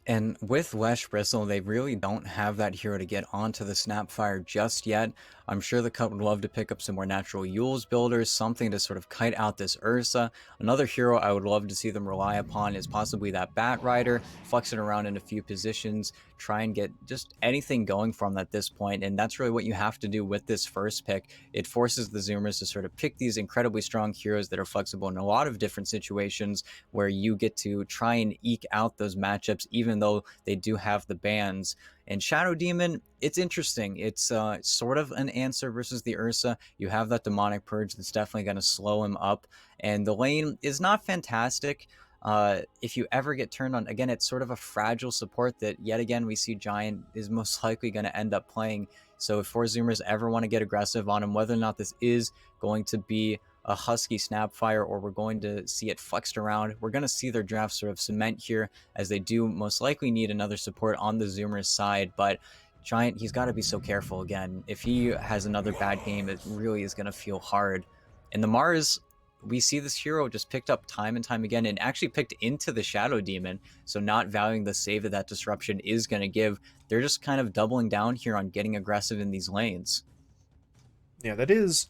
And with Lesh Bristle, they really don't have that hero to get onto the Snapfire just yet. I'm sure the Cut would love to pick up some more natural Yules builders, something to sort of kite out this Ursa. Another hero I would love to see them rely upon is possibly that Bat Rider, flex it around in a few positions, try and get just anything going from at this point. And that's really what you have to do with this first pick. It forces the Zoomers to sort of pick these incredibly strong heroes that are flexible in a lot of different situations where you get to try and eke out those matchups, even though they do have the bans. And Shadow Demon, it's interesting. It's sort of an answer versus the Ursa. You have that Demonic Purge that's definitely going to slow him up. And the lane is not fantastic. If you ever get turned on, again, it's sort of a fragile support that, yet again, we see Giant is most likely going to end up playing. So if 4Zoomers ever want to get aggressive on him, whether or not this is going to be a Husky Snapfire or we're going to see it flexed around, we're going to see their draft sort of cement here, as they do most likely need another support on the Zoomers side. But Giant, he's got to be so careful again. If he has another bad game, it really is going to feel hard. And the Mars, we see this hero just picked up time and time again and actually picked into the Shadow Demon. So not valuing the save that disruption is going to give. They're just kind of doubling down here on getting aggressive in these lanes. Yeah, that is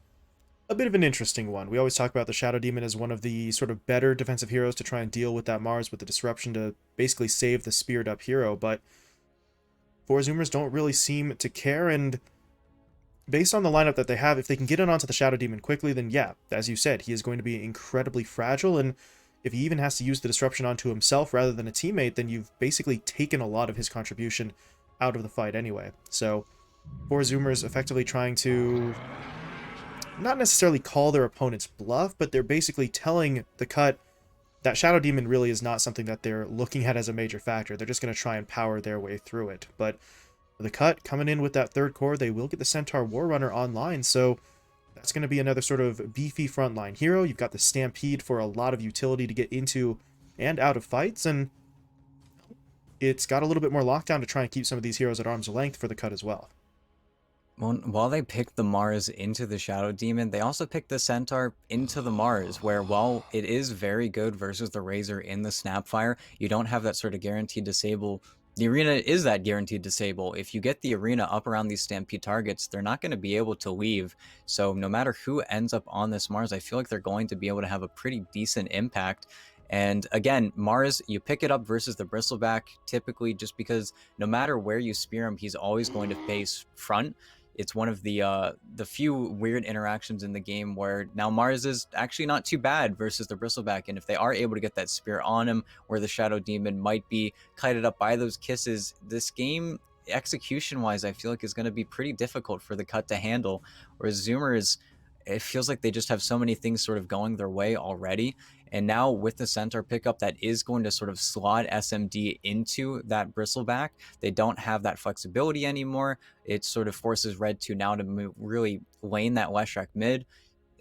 a bit of an interesting one. We always talk about the Shadow Demon as one of the sort of better defensive heroes to try and deal with that Mars with the disruption to basically save the speared up hero, but four Zoomers don't really seem to care, and based on the lineup that they have, if they can get in onto the Shadow Demon quickly, then yeah, as you said, he is going to be incredibly fragile, and if he even has to use the disruption onto himself rather than a teammate, then you've basically taken a lot of his contribution out of the fight anyway. So, four Zoomers effectively trying to not necessarily call their opponent's bluff, but they're basically telling the Cut that Shadow Demon really is not something that they're looking at as a major factor. They're just going to try and power their way through it. But the Cut coming in with that third core, they will get the Centaur War Runner online, so that's going to be another sort of beefy frontline hero. You've got the Stampede for a lot of utility to get into and out of fights, and it's got a little bit more lockdown to try and keep some of these heroes at arm's length for the Cut as well. Well, while they picked the Mars into the Shadow Demon, they also picked the Centaur into the Mars, where while it is very good versus the Razor in the Snapfire, you don't have that sort of guaranteed disable. The arena is that guaranteed disable. If you get the arena up around these Stampede targets, they're not going to be able to leave. So no matter who ends up on this Mars, I feel like they're going to be able to have a pretty decent impact. And again, Mars, you pick it up versus the Bristleback, typically just because no matter where you spear him, he's always going to face front. It's one of the few weird interactions in the game where now Mars is actually not too bad versus the Bristleback, and if they are able to get that spear on him, where the Shadow Demon might be kited up by those kisses, this game execution wise I feel like is going to be pretty difficult for the Cut to handle. Whereas Zoomers, it feels like they just have so many things sort of going their way already. And now with the Centaur pickup that is going to sort of slot SMD into that Bristleback, they don't have that flexibility anymore. It sort of forces Red to now to really lane that Leshrac mid.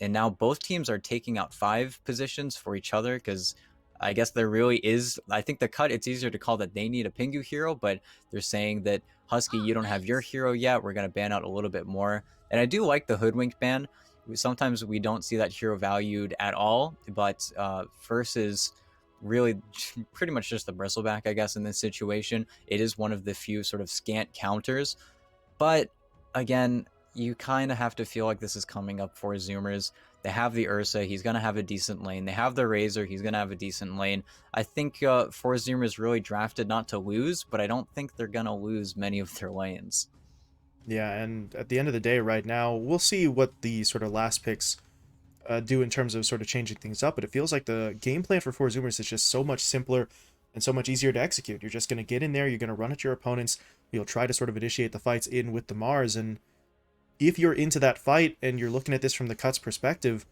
And now both teams are taking out 5 positions for each other, because I guess there really is, I think the Cut, it's easier to call that they need a Pingu hero, but they're saying that Husky, you don't have your hero yet. We're going to ban out a little bit more. And I do like the Hoodwink ban. Sometimes we don't see that hero valued at all, but versus really pretty much just the Bristleback, I guess, in this situation, it is one of the few sort of scant counters. But again, you kind of have to feel like this is coming up for Zoomers. They have the Ursa, he's going to have a decent lane. They have the Razor, he's going to have a decent lane. I think for Zoomers really drafted not to lose, but I don't think they're going to lose many of their lanes. Yeah, and at the end of the day, right now, we'll see what the sort of last picks do in terms of sort of changing things up, but it feels like the game plan for Four Zoomers is just so much simpler and so much easier to execute. You're just going to get in there, you're going to run at your opponents, you'll try to sort of initiate the fights in with the Mars, and if you're into that fight and you're looking at this from the Cut's perspective,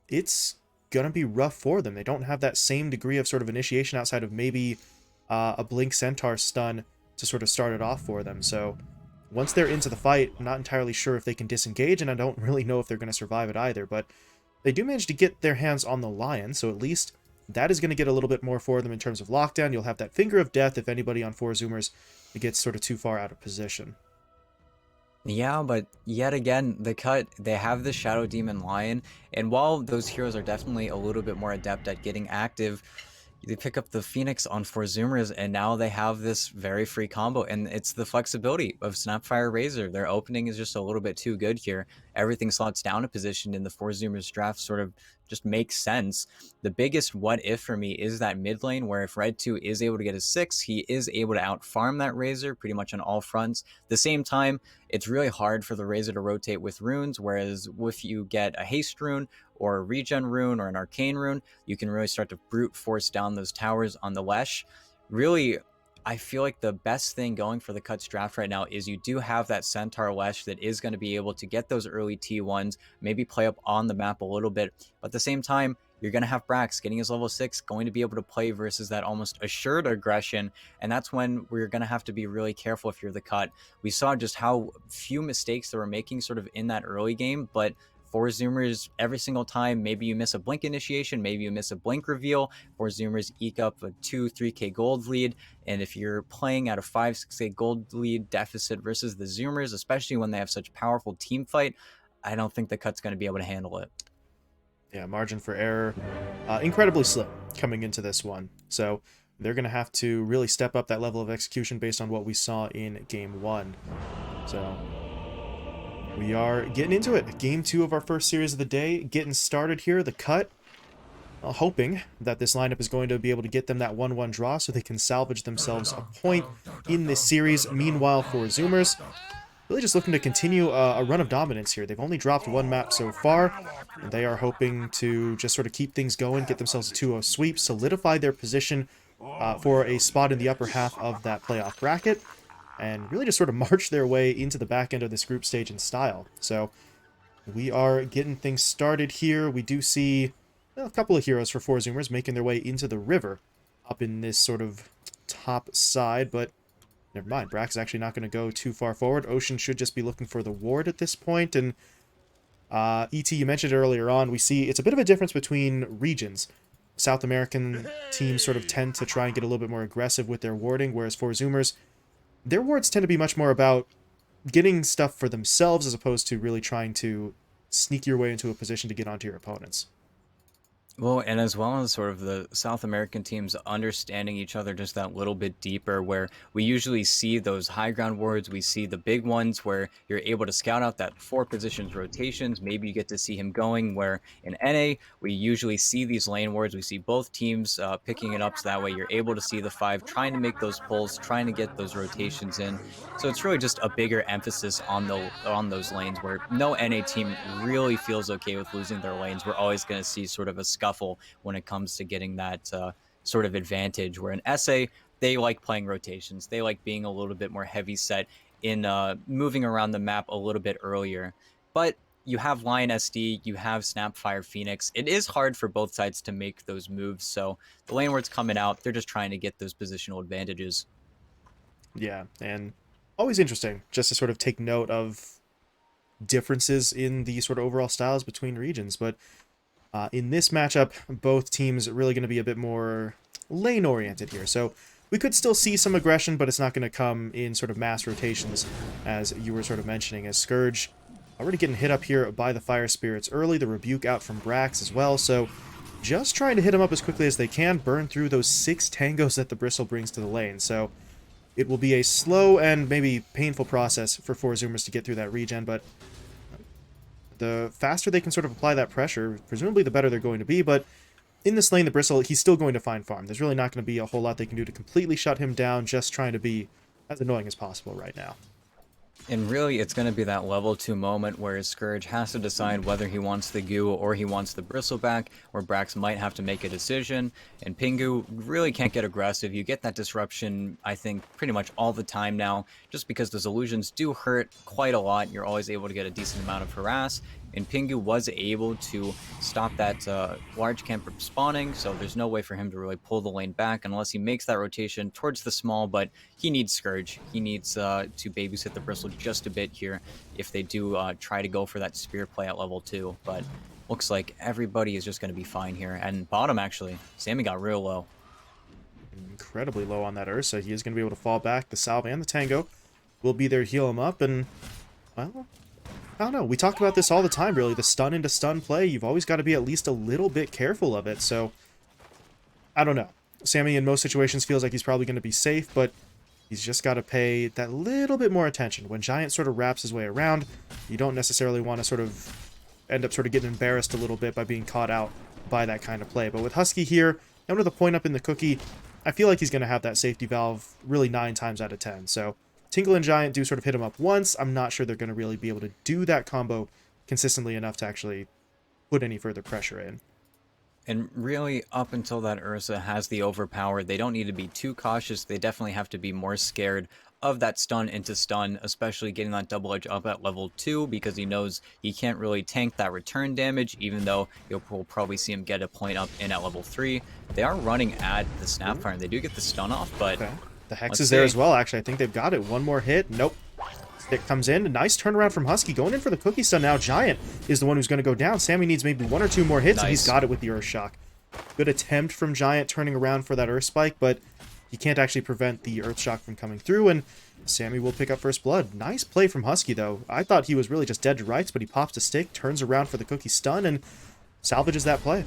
it's going to be rough for them. They don't have that same degree of sort of initiation outside of maybe a Blink Centaur stun to sort of start it off for them, so once they're into the fight, I'm not entirely sure if they can disengage, and I don't really know if they're going to survive it either, but they do manage to get their hands on the Lion, so at least that is going to get a little bit more for them in terms of lockdown. You'll have that Finger of Death if anybody on Four Zoomers gets sort of too far out of position. Yeah, but yet again, the Cut, they have the Shadow Demon Lion, and while those heroes are definitely a little bit more adept at getting active, They pick up the Phoenix on 4 Zoomers, and now they have this very free combo, and it's the flexibility of Snapfire Razor. Their opening is just a little bit too good here. Everything slots down a position in the 4 Zoomers draft sort of just makes sense. The biggest what if for me is that mid lane, where if Red 2 is able to get a 6, he is able to out farm that Razor pretty much on all fronts. At the same time, it's really hard for the Razor to rotate with runes, whereas if you get a haste rune or a regen rune or an arcane rune, you can really start to brute force down those towers on the Lesh. Really, I feel like the best thing going for the Cuts draft right now is you do have that Centaur Lesh that is going to be able to get those early T1s, maybe play up on the map a little bit, but at the same time, you're going to have Brax getting his level 6, going to be able to play versus that almost assured aggression, and that's when we're going to have to be really careful if you're the Cut. We saw just how few mistakes they were making sort of in that early game, but 4 Zoomers every single time. Maybe you miss a blink initiation, maybe you miss a blink reveal. 4 Zoomers eke up a 2-3k gold lead. And if you're playing at a 5-6k gold lead deficit versus the Zoomers, especially when they have such powerful team fight, I don't think the Cut's going to be able to handle it. Yeah, margin for error incredibly slim coming into this one. So they're going to have to really step up that level of execution based on what we saw in Game 1. So we are getting into it. Game 2 of our first series of the day, getting started here. The Cut, hoping that this lineup is going to be able to get them that 1-1 draw so they can salvage themselves a point in this series. Meanwhile, for Zoomers, really just looking to continue a run of dominance here. They've only dropped one map so far, and they are hoping to just sort of keep things going, get themselves a 2-0 sweep, solidify their position for a spot in the upper half of that playoff bracket, and really just sort of march their way into the back end of this group stage in style. So we are getting things started here. We do see a couple of heroes for 4 Zoomers making their way into the river up in this sort of top side, but never mind. Brax is actually not going to go too far forward. Ocean should just be looking for the ward at this point, and E.T., you mentioned earlier on, we see it's a bit of a difference between regions. South American teams sort of tend to try and get a little bit more aggressive with their warding, whereas 4 Zoomers, their wards tend to be much more about getting stuff for themselves as opposed to really trying to sneak your way into a position to get onto your opponents. Well, and as well as sort of the South American teams understanding each other just that little bit deeper, where we usually see those high ground wards, we see the big ones where you're able to scout out that 4 positions rotations. Maybe you get to see him going, where in NA, we usually see these lane wards. We see both teams picking it up, so that way you're able to see the 5 trying to make those pulls, trying to get those rotations in. So it's really just a bigger emphasis on those lanes, where no NA team really feels okay with losing their lanes. We're always going to see sort of a scuffle when it comes to getting that sort of advantage, where in SA, they like playing rotations. They like being a little bit more heavy set in moving around the map a little bit earlier. But you have Lion SD, you have Snapfire Phoenix. It is hard for both sides to make those moves. So the lane ward's coming out. They're just trying to get those positional advantages. Yeah, and always interesting just to sort of take note of differences in the sort of overall styles between regions. But in this matchup, both teams are really going to be a bit more lane-oriented here. So we could still see some aggression, but it's not going to come in sort of mass rotations, as you were sort of mentioning, as Scourge already getting hit up here by the Fire Spirits early, the Rebuke out from Brax as well, so just trying to hit him up as quickly as they can, burn through those 6 tangos that the Bristle brings to the lane. So it will be a slow and maybe painful process for 4 Zoomers to get through that regen, but the faster they can sort of apply that pressure, presumably the better they're going to be. But in this lane, the Bristle, he's still going to find farm. There's really not going to be a whole lot they can do to completely shut him down, just trying to be as annoying as possible right now. And really, it's going to be that level 2 moment where Scourge has to decide whether he wants the goo or he wants the bristle back, where Brax might have to make a decision, and Pingu really can't get aggressive. You get that disruption, I think, pretty much all the time now, just because those illusions do hurt quite a lot. You're always able to get a decent amount of harass, and Pingu was able to stop that large camp from spawning, so there's no way for him to really pull the lane back unless he makes that rotation towards the small, but he needs Scourge. He needs to babysit the bristle just a bit here if they do try to go for that spear play at level 2, but looks like everybody is just going to be fine here. And bottom, actually, Sammy got real low. Incredibly low on that Ursa. He is going to be able to fall back. The Salve and the Tango will be there to heal him up, and, well, I don't know. We talk about this all the time, really. The stun into stun play, you've always got to be at least a little bit careful of it. So, I don't know. Sammy in most situations feels like he's probably going to be safe, but he's just got to pay that little bit more attention. When Giant sort of wraps his way around, you don't necessarily want to sort of end up sort of getting embarrassed a little bit by being caught out by that kind of play. But with Husky here, and with a point up in the cookie, I feel like he's going to have that safety valve really 9 times out of 10. So Tingle and Giant do sort of hit him up once. I'm not sure they're going to really be able to do that combo consistently enough to actually put any further pressure in. And really, up until that Ursa has the overpower, they don't need to be too cautious. They definitely have to be more scared of that stun into stun, especially getting that double edge up at level 2, because he knows he can't really tank that return damage, even though you'll probably see him get a point up in at level 3. They are running at the Snapfire, and they do get the stun off, but... Okay. The Hex is there as well, actually. I think they've got it. One more hit. Nope. Stick comes in. A nice turnaround from Husky. Going in for the cookie stun now. Giant is the one who's going to go down. Sammy needs maybe 1 or 2 more hits, and he's got it with the Earth Shock. Good attempt from Giant turning around for that Earth Spike, but he can't actually prevent the Earth Shock from coming through, and Sammy will pick up first blood. Nice play from Husky, though. I thought he was really just dead to rights, but he pops a stick, turns around for the cookie stun, and salvages that play.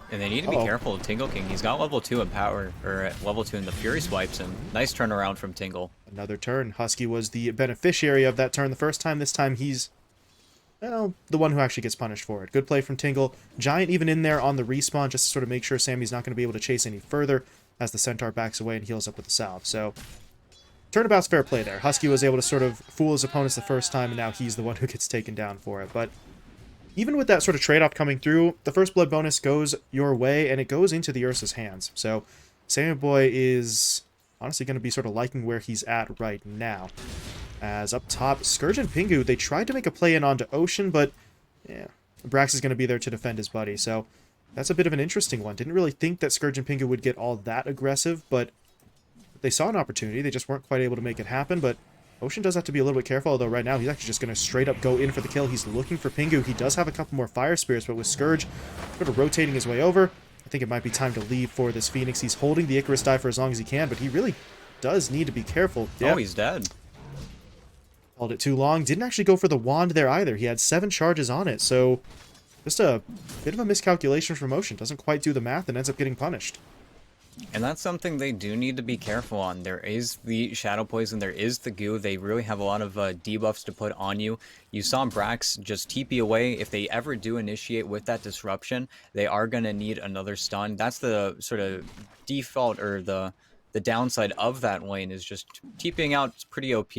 And they need to be careful of Tingle King. He's got level 2 in power, or level 2 in the Fury Swipes, and nice turnaround from Tingle. Another turn. Husky was the beneficiary of that turn the first time. This time he's, well, the one who actually gets punished for it. Good play from Tingle. Giant even in there on the respawn just to sort of make sure Sammy's not going to be able to chase any further as the Centaur backs away and heals up with the salve. So, turnabout's fair play there. Husky was able to sort of fool his opponents the first time, and now he's the one who gets taken down for it. But even with that sort of trade-off coming through, the first blood bonus goes your way, and it goes into the Ursa's hands. So, Sammy Boy is honestly going to be sort of liking where he's at right now. As up top, Scourge and Pingu, they tried to make a play in onto Ocean, but yeah, Brax is going to be there to defend his buddy. So, that's a bit of an interesting one. Didn't really think that Scourge and Pingu would get all that aggressive, but they saw an opportunity. They just weren't quite able to make it happen, but Ocean does have to be a little bit careful, although right now he's actually just going to straight up go in for the kill. He's looking for Pingu. He does have a couple more Fire Spirits, but with Scourge sort of rotating his way over, I think it might be time to leave for this Phoenix. He's holding the Icarus die for as long as he can, but he really does need to be careful. Yep. Oh, he's dead. Held it too long. Didn't actually go for the wand there either. He had 7 charges on it, so just a bit of a miscalculation from Ocean. Doesn't quite do the math and ends up getting punished. And that's something they do need to be careful on. There is the Shadow Poison, there is the Goo. They really have a lot of debuffs to put on you. You saw Brax just TP away. If they ever do initiate with that Disruption, they are going to need another stun. That's the sort of default, or the downside of that lane is just TPing out. It's pretty OP.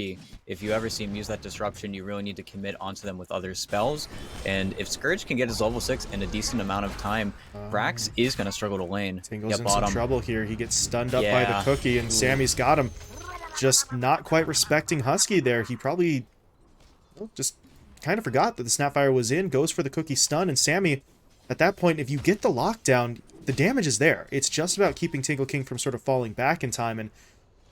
If you ever see him use that Disruption, you really need to commit onto them with other spells. And if Scourge can get his level 6 in a decent amount of time, Brax is going to struggle to lane. Tingle's in some trouble here. He gets stunned up by the cookie, and Sammy's got him. Just not quite respecting Husky there. He probably just kind of forgot that the Snapfire was in, goes for the cookie stun, and Sammy, at that point, if you get the lockdown, the damage is there. It's just about keeping Tingle King from sort of falling back in time, and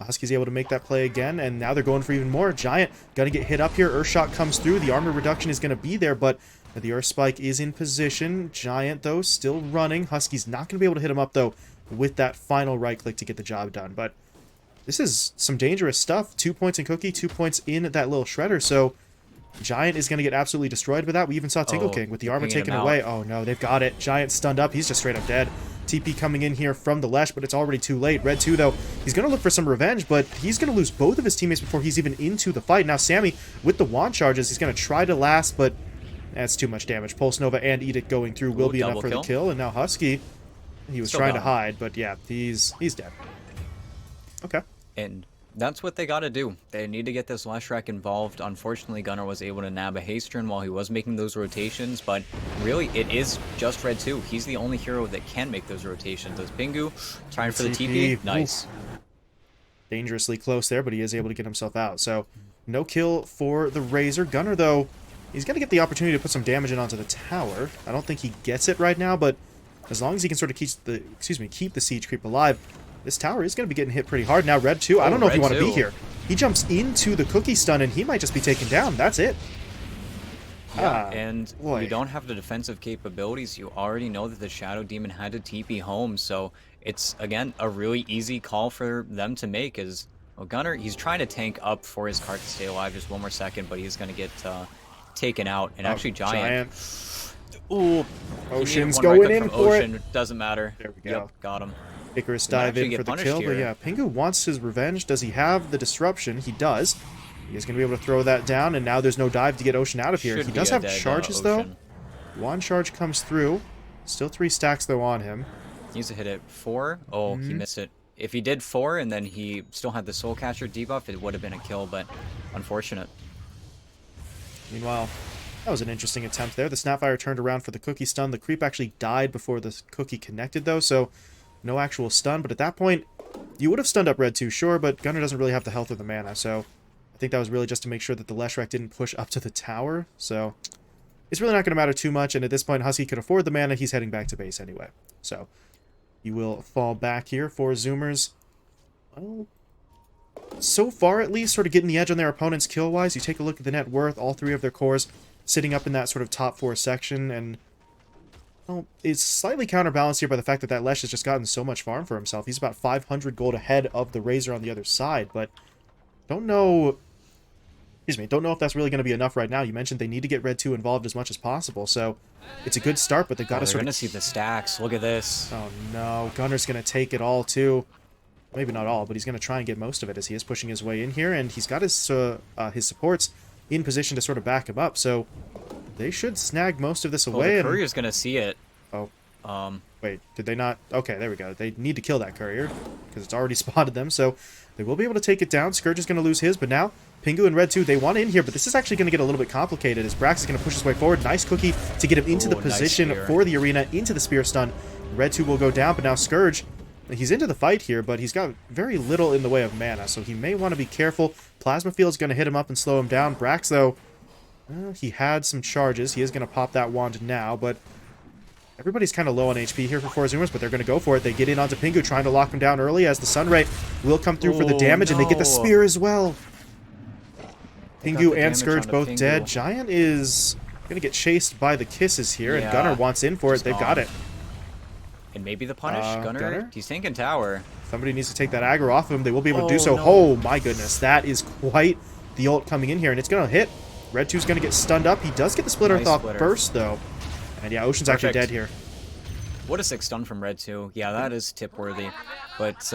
Husky's able to make that play again, and now they're going for even more. Giant gonna get hit up here. Earthshock comes through. The armor reduction is gonna be there, but the Earth Spike is in position. Giant, though, still running. Husky's not gonna be able to hit him up, though, with that final right click to get the job done. But this is some dangerous stuff. 2 points in Cookie, 2 points in that little Shredder, so Giant is going to get absolutely destroyed with that. We even saw Tingle King with the armor taken away. Oh no, they've got it. Giant stunned up. He's just straight up dead. TP coming in here from the Lesh, but it's already too late. Red 2, though, he's going to look for some revenge, but he's going to lose both of his teammates before he's even into the fight. Now Sammy, with the wand charges, he's going to try to last, but that's too much damage. Pulse Nova and Edict going through will be enough for the kill, and now Husky, he was trying to hide, but yeah, he's dead. Okay. And that's what they got to do. They need to get this Leshrac involved. Unfortunately, Gunnar was able to nab a Haste while he was making those rotations, but really, it is just Red 2. He's the only hero that can make those rotations. Does Pingu trying for the TP? Nice. Oof. Dangerously close there, but he is able to get himself out. So, no kill for the Razor. Gunnar, though, he's going to get the opportunity to put some damage in onto the tower. I don't think he gets it right now, but as long as he can sort of keep the siege creep alive, this tower is going to be getting hit pretty hard. Now, Red 2, I don't know if you want to be here. He jumps into the cookie stun, and he might just be taken down. That's it. Yeah, and you don't have the defensive capabilities. You already know that the Shadow Demon had to TP home, so it's, again, a really easy call for them to make. Is, well, Gunnar, he's trying to tank up for his card to stay alive just one more second, but he's going to get taken out. And actually, Giant. Ooh, Ocean's going in for Ocean. it. Doesn't matter. There we go. Yep, got him. Icarus He might dive actually in for get the punished kill, but here. yeah, Pingu wants his revenge. Does he have the disruption? He does. He is going to be able to throw that down, and now there's no dive to get Ocean out of here. He Should be does a have dead charges, though. Ocean. One charge comes through. Still 3 stacks, though, on him. He needs to hit it 4. Oh, he missed it. If he did 4 and then he still had the Soul Catcher debuff, it would have been a kill, but unfortunate. Meanwhile, that was an interesting attempt there. The Snapfire turned around for the cookie stun. The creep actually died before the cookie connected, though, so no actual stun. But at that point, you would have stunned up Red 2, sure, but Gunnar doesn't really have the health or the mana, so I think that was really just to make sure that the Leshrac didn't push up to the tower, so it's really not going to matter too much, and at this point, Husky could afford the mana. He's heading back to base anyway. So he will fall back here for Zoomers. Well, so far at least, sort of getting the edge on their opponents kill-wise. You take a look at the net worth, all 3 of their cores sitting up in that sort of top 4 section, and well, it's slightly counterbalanced here by the fact that Lesh has just gotten so much farm for himself. He's about 500 gold ahead of the Razor on the other side, but don't know... Excuse me, don't know if that's really going to be enough right now. You mentioned they need to get Red 2 involved as much as possible, so it's a good start, but they've got to sort of... They're going to see the stacks. Look at this. Oh no, Gunnar's going to take it all too. Maybe not all, but he's going to try and get most of it as he is pushing his way in here, and he's got his supports in position to sort of back him up, so they should snag most of this away. The courier's going to see it. Oh. Wait, did they not? Okay, there we go. They need to kill that courier because it's already spotted them, so they will be able to take it down. Scourge is going to lose his, but now Pingu and Red 2, they want in here, but this is actually going to get a little bit complicated as Brax is going to push his way forward. Nice cookie to get him into the position for the arena, into the spear stun. Red 2 will go down, but now Scourge, he's into the fight here, but he's got very little in the way of mana, so he may want to be careful. Plasma Field's going to hit him up and slow him down. Brax, though, he had some charges. He is going to pop that wand now, but everybody's kind of low on HP here for 4 Zoomers, but they're going to go for it. They get in onto Pingu, trying to lock him down early as the Sunray will come through for the damage, and they get the spear as well. Pingu and Scourge both dead. Giant is going to get chased by the kisses here, and Gunnar wants in for it. They've got it. And maybe the punish. Gunnar? He's tanking tower. Somebody needs to take that aggro off of him. They will be able to do so. No. Oh, my goodness. That is quite the ult coming in here, and it's going to hit. Red 2's going to get stunned up. He does get the splitter off first, though. And yeah, Ocean's actually dead here. What a 6 stun from Red 2. Yeah, that is tip-worthy. But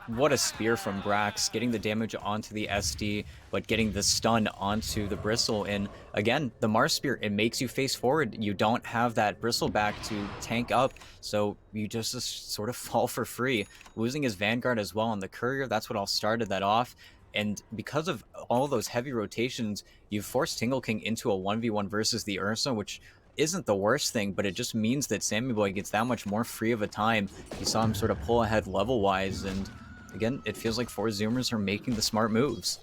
what a spear from Brax, getting the damage onto the SD, but getting the stun onto the Bristle. And again, the Mars Spear, it makes you face forward. You don't have that Bristle back to tank up, so you just sort of fall for free. Losing his Vanguard as well on the Courier, that's what all started that off. And because of all those heavy rotations, you've forced Tingle King into a 1v1 versus the Ursa, which isn't the worst thing, but it just means that Sammy Boy gets that much more free of a time. You saw him sort of pull ahead level-wise, and again, it feels like 4 Zoomers are making the smart moves.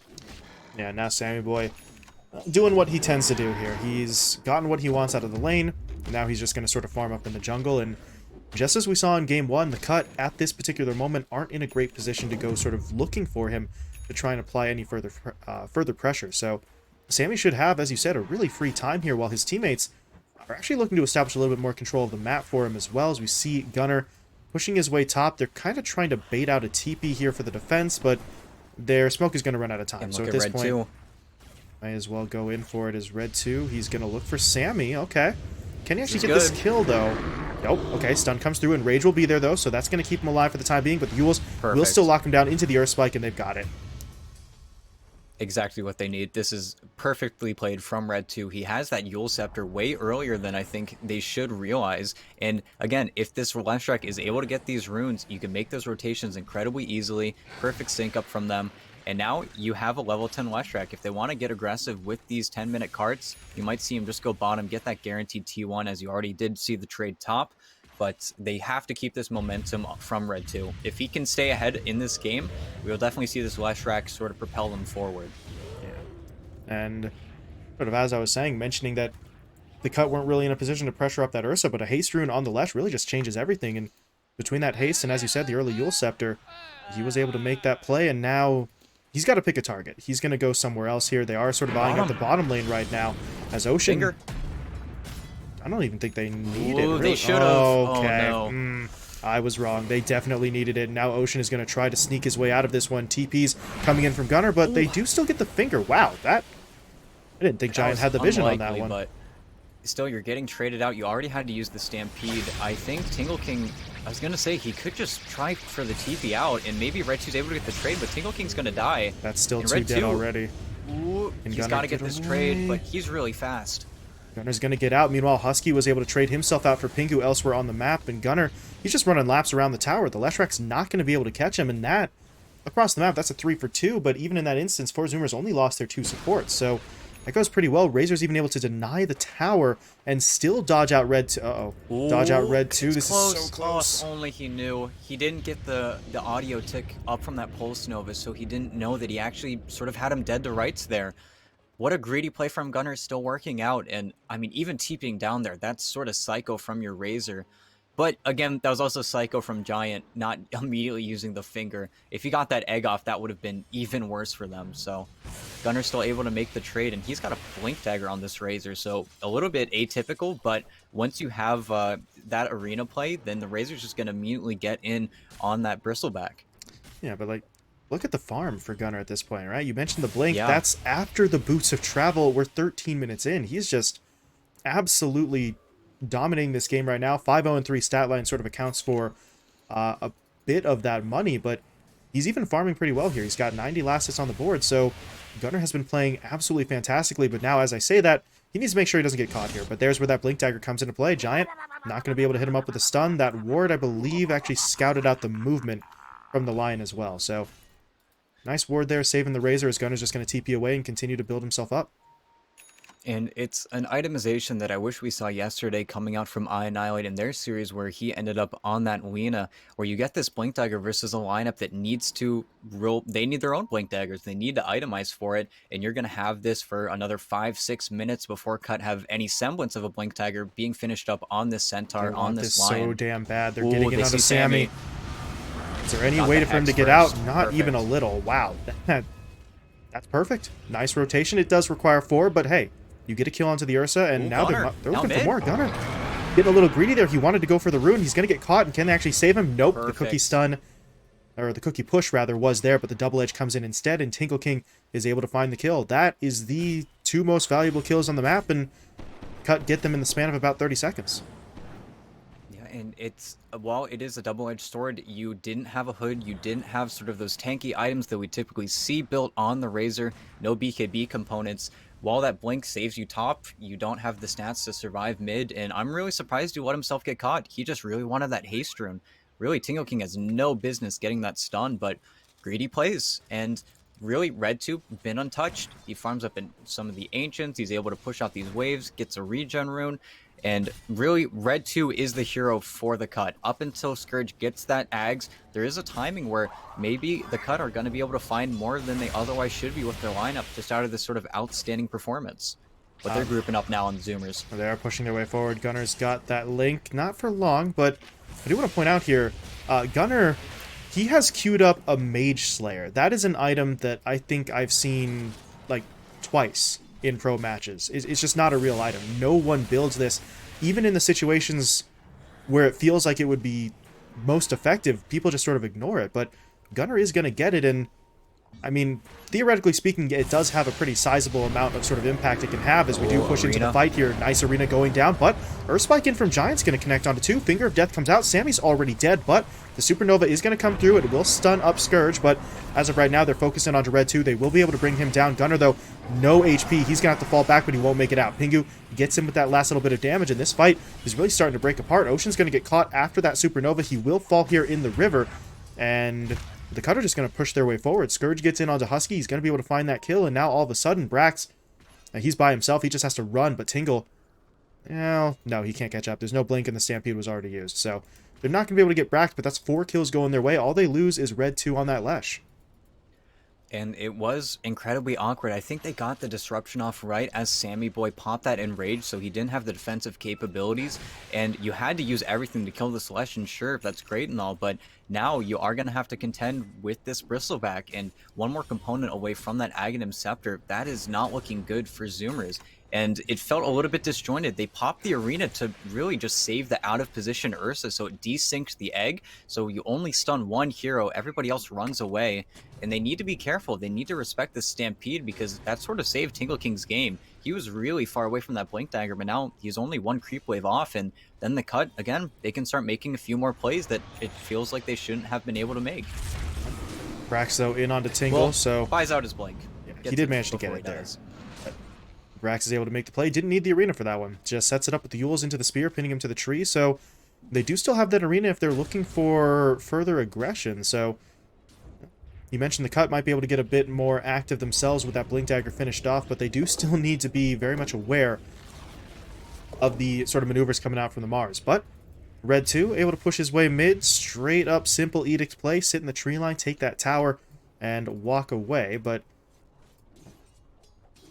Yeah, now Sammy Boy doing what he tends to do here. He's gotten what he wants out of the lane, and now he's just going to sort of farm up in the jungle, and just as we saw in Game 1, the Cut at this particular moment aren't in a great position to go sort of looking for him to try and apply any further pressure. So Sammy should have, as you said, a really free time here, while his teammates are actually looking to establish a little bit more control of the map for him as well. As we see Gunnar pushing his way top, they're kind of trying to bait out a TP here for the defense, but their smoke is going to run out of time. So at this point, might as well go in for it as Red 2. He's going to look for Sammy. Okay. Can he actually get this kill, though? Nope. Okay, stun comes through, and Rage will be there, though, so that's going to keep him alive for the time being, but the Yules will still lock him down into the Earth Spike, and they've got it. Exactly what they need. This is perfectly played from Red 2. He has that Yule Scepter way earlier than I think they should realize. And again, if this Leshrac is able to get these runes, you can make those rotations incredibly easily. Perfect sync up from them. And now you have a level 10 Leshrac. If they want to get aggressive with these 10-minute carts, you might see him just go bottom, get that guaranteed T1, as you already did see the trade top. But they have to keep this momentum from Red 2. If he can stay ahead in this game, we'll definitely see this Leshrac sort of propel them forward. Yeah. And sort of as I was saying, mentioning that the Cut weren't really in a position to pressure up that Ursa, but a haste rune on the Lesh really just changes everything. And between that haste and, as you said, the early Yule Scepter, he was able to make that play, and now he's got to pick a target. He's going to go somewhere else here. They are sort of eyeing up the bottom lane right now as Ocean... Finger. I don't even think they need it. Really? They should have. Okay. Oh, no. I was wrong. They definitely needed it. Now Ocean is going to try to sneak his way out of this one. TP's coming in from Gunnar, but they do still get the finger. Wow, that... I didn't think Giant had the vision on that one. But still, you're getting traded out. You already had to use the Stampede. I think Tingle King, I was going to say, he could just try for the TP out, and maybe Red 2's able to get the trade, but Tingle King's going to die. That's still And two Red dead 2, already. ooh, Can he's Gunnar got to get get this trade, away? but he's really fast. Gunner's going to get out. Meanwhile, Husky was able to trade himself out for Pingu elsewhere on the map, and Gunner, he's just running laps around the tower. The Leshrek's not going to be able to catch him, and that, across the map, that's a 3 for 2, but even in that instance, 4 Zoomers only lost their 2 supports, so that goes pretty well. Razor's even able to deny the tower and still dodge out Red 2. Uh-oh. Dodge out Red 2. This Close. is so close. Oh, if only he knew. He didn't get the audio tick up from that Pulse Nova, so he didn't know that he actually sort of had him dead to rights there. What a greedy play from Gunner, still working out, and I mean, even TPing down there, that's sort of psycho from your Razor. But again, that was also psycho from Giant, not immediately using the finger. If he got that egg off, that would have been even worse for them. So Gunner's still able to make the trade, and he's got a Blink Dagger on this Razor, so a little bit atypical, but once you have that arena play, then the Razor's just going to immediately get in on that Bristleback. Yeah, but like, look at the farm for Gunner at this point, right? You mentioned the Blink. Yeah. That's after the Boots of Travel. We're 13 minutes in. He's just absolutely dominating this game right now. 5-0-3 stat line sort of accounts for a bit of that money, but he's even farming pretty well here. He's got 90 last hits on the board, so Gunner has been playing absolutely fantastically, but now as I say that, he needs to make sure he doesn't get caught here. But there's where that Blink Dagger comes into play. Giant not going to be able to hit him up with a stun. That ward, I believe, actually scouted out the movement from the line as well, so nice ward there, saving the Razor as Gunner's just going to TP away and continue to build himself up. And it's an itemization that I wish we saw yesterday coming out from Annihilate in their series, where he ended up on that Lina, where you get this Blink Dagger versus a lineup that needs to roll. They need their own Blink Daggers. They need to itemize for it. And you're going to have this for another 5-6 minutes before Cut have any semblance of a Blink Dagger being finished up on this Centaur, on this line. So damn bad. They're Ooh, getting it they onto see Sammy. Is there any Got way the for him to Hex get first. out? Not Perfect. even a little. Wow. That's perfect. Nice rotation. It does require 4, but hey, you get a kill onto the Ursa, and Ooh, now Gunner. they're Now looking for mid. more. Gunner getting a little greedy there. He wanted to go for the rune. He's going to get caught, and can they actually save him? Nope. Perfect. The cookie stun, or the cookie push rather, was there, but the double edge comes in instead, and Tingle King is able to find the kill. That is the 2 most valuable kills on the map, and Cut get them in the span of about 30 seconds. And it's, while it is a double-edged sword, you didn't have a hood, you didn't have sort of those tanky items that we typically see built on the Razor, no BKB components. While that blink saves you top, you don't have the stats to survive mid, and I'm really surprised he let himself get caught. He just really wanted that haste rune. Really, Tingle King has no business getting that stun, but greedy plays, and really, Red 2 been untouched. He farms up in some of the Ancients, he's able to push out these waves, gets a regen rune, and really, Red 2 is the hero for the Cut. Up until Scourge gets that Ags, there is a timing where maybe the Cut are going to be able to find more than they otherwise should be with their lineup, just out of this sort of outstanding performance. But they're grouping up now on the Zoomers. They are pushing their way forward. Gunner's got that link. Not for long, but I do want to point out here, Gunner, he has queued up a Mage Slayer. That is an item that I think I've seen, like, twice in pro matches. It's just not a real item. No one builds this. Even in the situations where it feels like it would be most effective, people just sort of ignore it. But Gunner is going to get it, and I mean, theoretically speaking, it does have a pretty sizable amount of sort of impact it can have as we do push into the fight here. Nice arena going down, but Earthspike in from Giant's going to connect onto 2. Finger of Death comes out. Sammy's already dead, but the Supernova is going to come through. It will stun up Scourge, but as of right now, they're focusing onto Red 2. They will be able to bring him down. Gunner, though, no HP. He's going to have to fall back, but he won't make it out. Pingu gets him with that last little bit of damage, and this fight is really starting to break apart. Ocean's going to get caught after that Supernova. He will fall here in the river, and the Cut are just going to push their way forward. Scourge gets in onto Husky. He's going to be able to find that kill, and now all of a sudden, Brax, he's by himself. He just has to run, but Tingle, well, no, he can't catch up. There's no blink, and the Stampede was already used. So they're not going to be able to get Brax, but that's 4 kills going their way. All they lose is Red 2 on that Lesh. And it was incredibly awkward. I think they got the disruption off right as Sammy Boy popped that Enrage, so he didn't have the defensive capabilities, and you had to use everything to kill the Celestian. Sure, that's great and all, but now you are going to have to contend with this Bristleback, and one more component away from that Aghanim Scepter. That is not looking good for Zoomers. and it felt a little bit disjointed. They popped the arena to really just save the out of position Ursa, so it desynced the egg, so you only stun one hero, everybody else runs away, and they need to be careful. They need to respect the Stampede because that sort of saved Tingle King's game. He was really far away from that Blink Dagger, but now he's only one creep wave off, and then the cut, again, they can start making a few more plays that it feels like they shouldn't have been able to make. Brax, though, in onto Tingle, Well, so... buys out his Blink. Yeah, he did manage to get it there. Brax is able to make the play. Didn't need the arena for that one. Just sets it up with the Yules into the spear, pinning him to the tree. So they do still have that arena if they're looking for further aggression. So you mentioned the cut might be able to get a bit more active themselves with that Blink Dagger finished off, but they do still need to be very much aware of the sort of maneuvers coming out from the Mars. But Red 2 able to push his way mid, straight up simple Edict play, sit in the tree line, take that tower, and walk away. But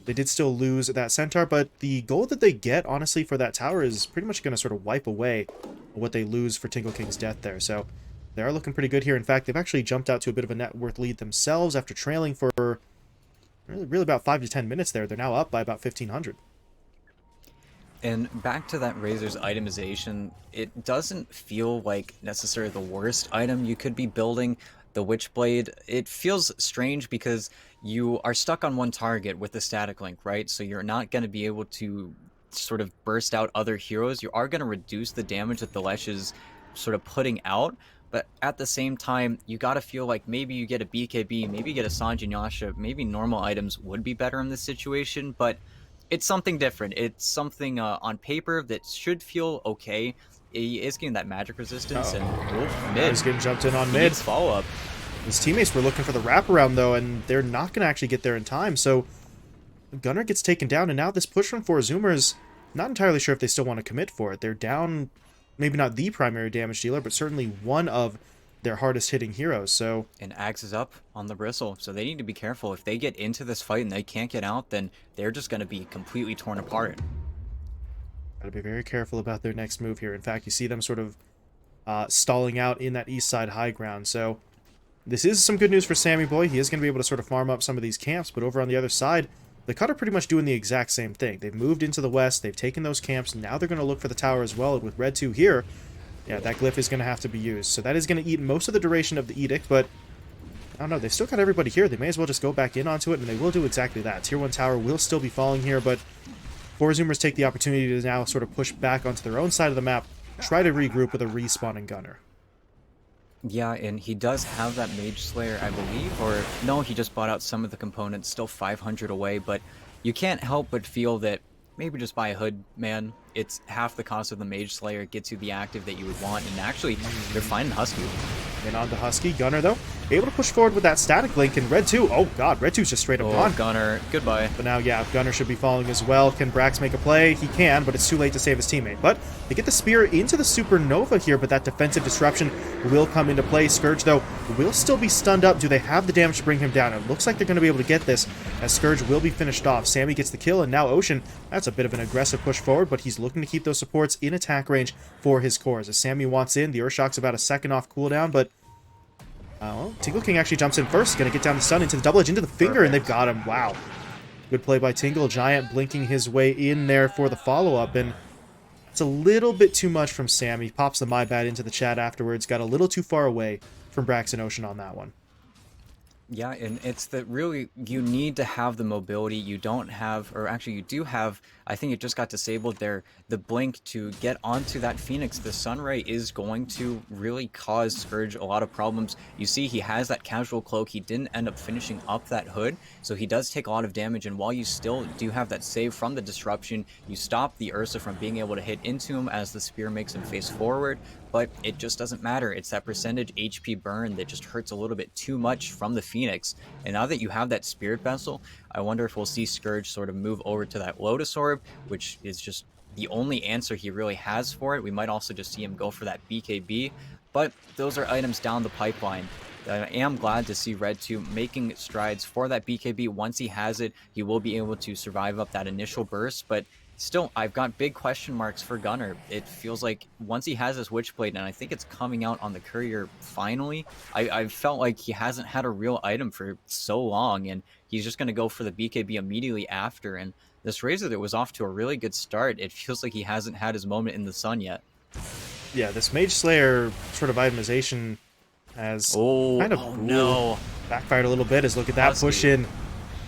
they did still lose that Centaur, but the gold that they get, honestly, for that tower is pretty much going to sort of wipe away what they lose for Tingle King's death there. So they are looking pretty good here. In fact, they've actually jumped out to a bit of a net worth lead themselves after trailing for really about 5 to 10 minutes there. They're now up by about 1,500. And back to that Razor's itemization, it doesn't feel like necessarily the worst item you could be building. The Witchblade, it feels strange because you are stuck on one target with the static link, right? So you're not going to be able to sort of burst out other heroes. You are going to reduce the damage that the Lesh is sort of putting out, but at the same time, you got to feel like maybe you get a BKB, maybe you get a Sanjin Yasha, maybe normal items would be better in this situation, but it's something different. It's something on paper that should feel okay. He is getting that magic resistance, and mid. He's getting jumped in on mid. Follow up. His teammates were looking for the wraparound, though, and they're not going to actually get there in time. So Gunnar gets taken down, and now this push from 4 Zoomers, not entirely sure if they still want to commit for it. They're down, maybe not the primary damage dealer, but certainly one of their hardest hitting heroes. So and Axe is up on the bristle, so they need to be careful. If they get into this fight and they can't get out, then they're just going to be completely torn apart. Got to be very careful about their next move here. In fact, you see them sort of stalling out in that east side high ground. So this is some good news for Sammy Boy. He is going to be able to sort of farm up some of these camps, but over on the other side, the Cut are pretty much doing the exact same thing. They've moved into the west, they've taken those camps, now they're going to look for the tower as well. And with Red 2 here, yeah, that glyph is going to have to be used. So that is going to eat most of the duration of the Edict, but I don't know, they've still got everybody here. They may as well just go back in onto it, and they will do exactly that. Tier 1 tower will still be falling here, but 4 Zoomers take the opportunity to now sort of push back onto their own side of the map, try to regroup with a respawning Gunner. Yeah, and he does have that Mage Slayer, I believe, or no, he just bought out some of the components, still 500 away, but you can't help but feel that maybe just buy a hood, man. It's half the cost of the Mage Slayer, it gets you the active that you would want, and actually, they're finding Husky. And on to Husky. Gunner, though, able to push forward with that static link, and Red 2, oh god, Red 2's just straight up gone. Gunner, goodbye. But now, yeah, Gunner should be falling as well. Can Brax make a play? He can, but it's too late to save his teammate. But they get the spear into the Supernova here, but that defensive disruption will come into play. Scourge, though, will still be stunned up. Do they have the damage to bring him down? It looks like they're going to be able to get this, as Scourge will be finished off. Sammy gets the kill, and now Ocean, that's a bit of an aggressive push forward, but he's looking to keep those supports in attack range for his cores. As Sammy wants in, the Urshock's about a second off cooldown, but well, Tingle King actually jumps in first, going to get down the stun into the double edge, into the finger, and they've got him. Wow. Good play by Tingle. Giant blinking his way in there for the follow-up, and it's a little bit too much from Sam. He pops the my bad into the chat afterwards. Got a little too far away from Brax and Ocean on that one. Yeah, and it's that really, you need to have the mobility. You don't have, or actually you do have, I think it just got disabled there, the blink to get onto that Phoenix. The Sunray is going to really cause Scourge a lot of problems. You see he has that casual cloak. He didn't end up finishing up that hood, so he does take a lot of damage, and while you still do have that save from the disruption, you stop the Ursa from being able to hit into him as the spear makes him face forward. But it just doesn't matter. It's that percentage HP burn that just hurts a little bit too much from the Phoenix. And now that you have that Spirit Vessel, I wonder if we'll see Scourge sort of move over to that Lotus Orb, which is just the only answer he really has for it. We might also just see him go for that BKB, but those are items down the pipeline. I am glad to see Red 2 making strides for that BKB. Once he has it, he will be able to survive up that initial burst, but Still, I've got big question marks for Gunner. It feels like once he has his Witchblade, and I think it's coming out on the Courier finally, I've felt like he hasn't had a real item for so long, and he's just going to go for the BKB immediately after. And this Razor that was off to a really good start, it feels like he hasn't had his moment in the sun yet. Yeah, this Mage Slayer sort of itemization has Oh, kind of oh no. backfired a little bit. As look at that push Husky. in.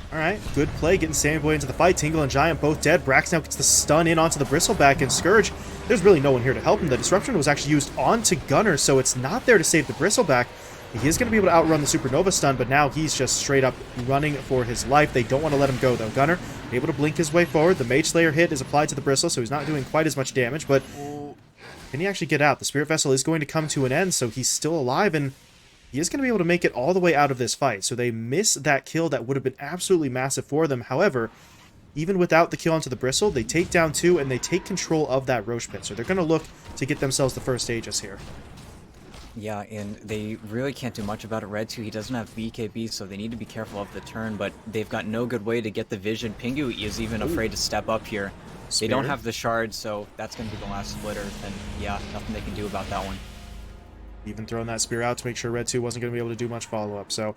All right, good play getting Sammy Boy into the fight. Tingle and Giant both dead. Brax now gets the stun in onto the Bristleback, and Scourge, there's really no one here to help him. The Disruption was actually used onto Gunner, so it's not there to save the Bristleback. He is going to be able to outrun the Supernova stun, but now he's just straight up running for his life. They don't want to let him go, though. Gunner able to blink his way forward. The Mage Slayer hit is applied to the Bristle, so he's not doing quite as much damage, but can he actually get out? The Spirit Vessel is going to come to an end, so he's still alive, and he is going to be able to make it all the way out of this fight. So they miss that kill that would have been absolutely massive for them. However, even without the kill onto the Bristle, they take down 2 and they take control of that Roche Pit. So they're going to look to get themselves the first Aegis here. Yeah, and they really can't do much about it. Red 2, he doesn't have BKB, so they need to be careful of the turn, but they've got no good way to get the vision. Pingu is even afraid to step up here. They don't have the shard, so that's going to be the last splitter, and yeah, nothing they can do about that one. Even throwing that spear out to make sure Red 2 wasn't going to be able to do much follow-up. So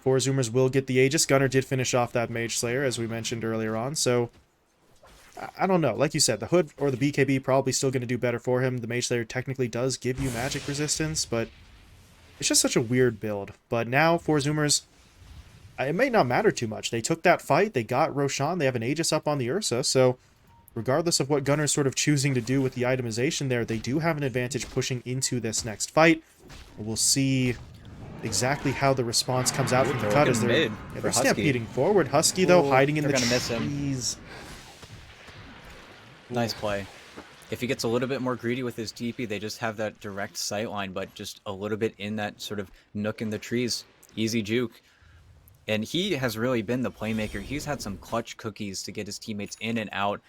4 Zoomers will get the Aegis. Gunner did finish off that Mage Slayer, as we mentioned earlier on. So I don't know. Like you said, the Hood or the BKB probably still going to do better for him. The Mage Slayer technically does give you magic resistance, but it's just such a weird build. But now 4 Zoomers, it may not matter too much. They took that fight. They got Roshan. They have an Aegis up on the Ursa. So regardless of what Gunner's sort of choosing to do with the itemization there, they do have an advantage pushing into this next fight. We'll see exactly how the response comes out from the cut as they're stampeding forward. Husky, though, hiding in the trees. Nice play. If he gets a little bit more greedy with his TP, they just have that direct sight line, but just a little bit in that sort of nook in the trees. Easy juke. And he has really been the playmaker. He's had some clutch cookies to get his teammates in and out.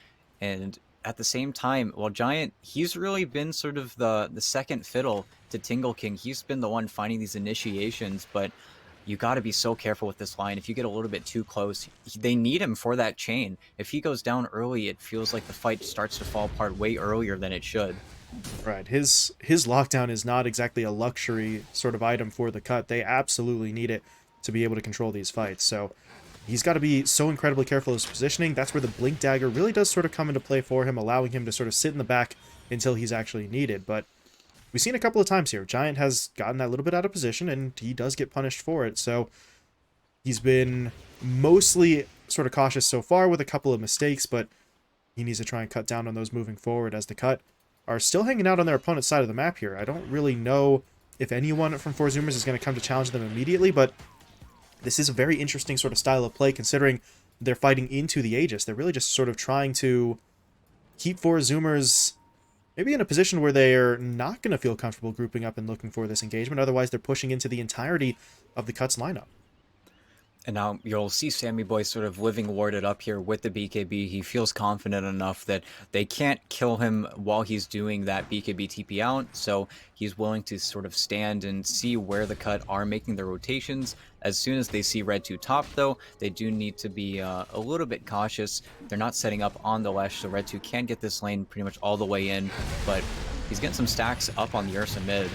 And at the same time, well, Giant, he's really been sort of the second fiddle to Tingle King. He's been the one finding these initiations, but you got to be so careful with this line. If you get a little bit too close, they need him for that chain. If he goes down early, it feels like the fight starts to fall apart way earlier than it should. Right. His lockdown is not exactly a luxury sort of item for the cut. They absolutely need it to be able to control these fights. So he's got to be so incredibly careful of his positioning. That's where the Blink Dagger really does sort of come into play for him, allowing him to sort of sit in the back until he's actually needed. But we've seen a couple of times here. Giant has gotten that little bit out of position, and he does get punished for it. So he's been mostly sort of cautious so far with a couple of mistakes, but he needs to try and cut down on those moving forward as the cut are still hanging out on their opponent's side of the map here. I don't really know if anyone from 4 Zoomers is going to come to challenge them immediately, but this is a very interesting sort of style of play considering they're fighting into the Aegis. They're really just sort of trying to keep 4 Zoomers maybe in a position where they're not going to feel comfortable grouping up and looking for this engagement. Otherwise, they're pushing into the entirety of the Cuts lineup. And now you'll see Sammy Boy sort of living warded up here with the BKB. He feels confident enough that they can't kill him while he's doing that BKB TP out, so he's willing to sort of stand and see where the Cut are making their rotations. As soon as they see Red 2 top, though, they do need to be a little bit cautious. They're not setting up on the Lesh, so Red 2 can get this lane pretty much all the way in, but he's getting some stacks up on the Ursa mid.